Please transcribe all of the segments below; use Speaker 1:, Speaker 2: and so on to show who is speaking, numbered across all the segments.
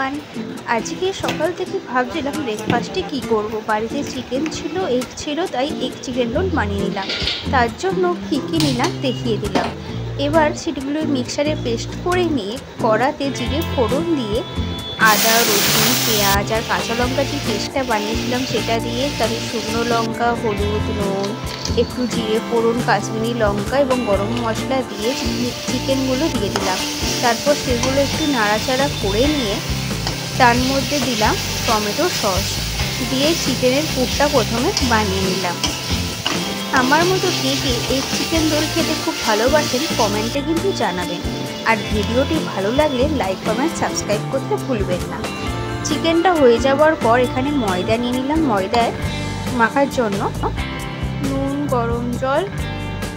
Speaker 1: Everyone. আজকে সকাল থেকে ভাবছিলাম ব্রেকফাস্টে কি করব। বাড়িতে চিকেন ছিল, এগ ছিল, তাই এগ চিকেন রোল বানিয়ে নিলাম। তার জন্য কী কী নিলাম দেখিয়ে দিলাম। এবার সেগুলো মিক্সারে পেস্ট করে নিয়ে কড়াতে জিরে ফোড়ন দিয়ে আদা রসুন পেঁয়াজ আর কাঁচা লঙ্কা যে পেস্টটা বানিয়েছিলাম সেটা দিয়ে তাতে শুকনো লঙ্কা হলুদ নুন একটু জিরে ফোড়ন কাশ্মীরি লঙ্কা এবং গরম মশলা দিয়ে চিকেনগুলো দিয়ে দিলাম। তারপর সেগুলো একটু নাড়াচাড়া করে নিয়ে তার মধ্যে দিলাম টমেটো সস দিয়ে চিকেনের পুরটা প্রথমে বানিয়ে নিলাম। আমার মতো কে কে এই চিকেন রোল খেতে খুব ভালোবাসেন কমেন্টে কিন্তু জানাবেন। আর ভিডিওটি ভালো লাগলে লাইক কমেন্ট সাবস্ক্রাইব করতে ভুলবেন না। চিকেনটা হয়ে যাওয়ার পর এখানে ময়দা নিয়ে নিলাম। ময়দায় মাখার জন্য নুন গরম জল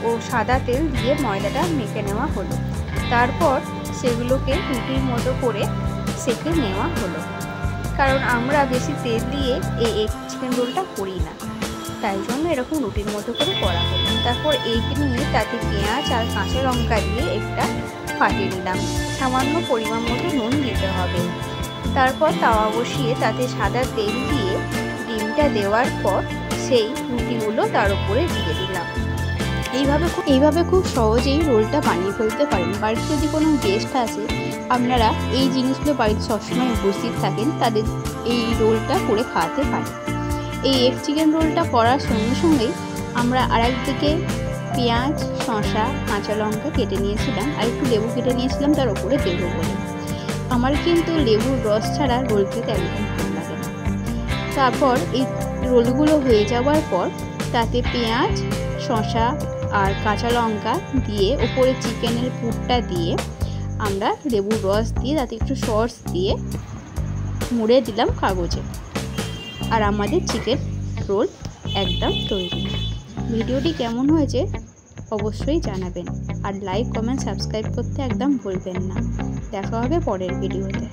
Speaker 1: ও সাদা তেল দিয়ে ময়দাটা মেখে নেওয়া হলো। তারপর সেগুলোকে রুটির মতো করে সেঁকে নেওয়া হলো, কারণ আমরা বেশি তেল দিয়ে এই এগ চিকেন রোলটা করি না, তাই জন্য এরকম রুটির মতো করে করা হলো। তারপর এগ নিয়ে তাতে পেঁয়াজ আর কাঁচা লঙ্কা দিয়ে একটা ফাটিয়ে নিলাম। সামান্য পরিমাণ মতো নুন দিতে হবে। তারপর তাওয়া বসিয়ে তাতে সাদা তেল দিয়ে ডিমটা দেওয়ার পর সেই রুটিগুলো তার উপরে দিয়ে দিলাম। এইভাবে খুব সহজেই রোলটা বানিয়ে ফেলতে পারেন। বাড়িতে যদি কোনো গেস্ট আসে, আপনারা এই জিনিসগুলো বাড়িতে সবসময় উপস্থিত থাকেন, তাদের এই রোলটা করে খাওয়াতে পারেন। এই এগ চিকেন রোলটা করার সঙ্গে সঙ্গেই আমরা আরেকদিকে পেঁয়াজ শসা কাঁচা লঙ্কা কেটে নিয়েছিলাম আর একটু লেবু কেটে নিয়েছিলাম তার উপরে দেবো বলে। আমার কিন্তু লেবুর রস ছাড়া রোল খেতে একদম ভালো লাগে না। তারপর এই রোলগুলো হয়ে যাওয়ার পর তাতে পেঁয়াজ শসা আর কাঁচা লঙ্কা দিয়ে উপরে চিকেনের পুরটা দিয়ে আমরা লেবুর রস দিয়ে তাতে একটু সস দিয়ে মুড়ে দিলাম কাগজে, আর আমাদের চিকেন রোল একদম তৈরি। ভিডিওটি কেমন হয়েছে অবশ্যই জানাবেন, আর লাইক কমেন্ট সাবস্ক্রাইব করতে একদম ভুলবেন না। দেখা হবে পরের ভিডিওতে।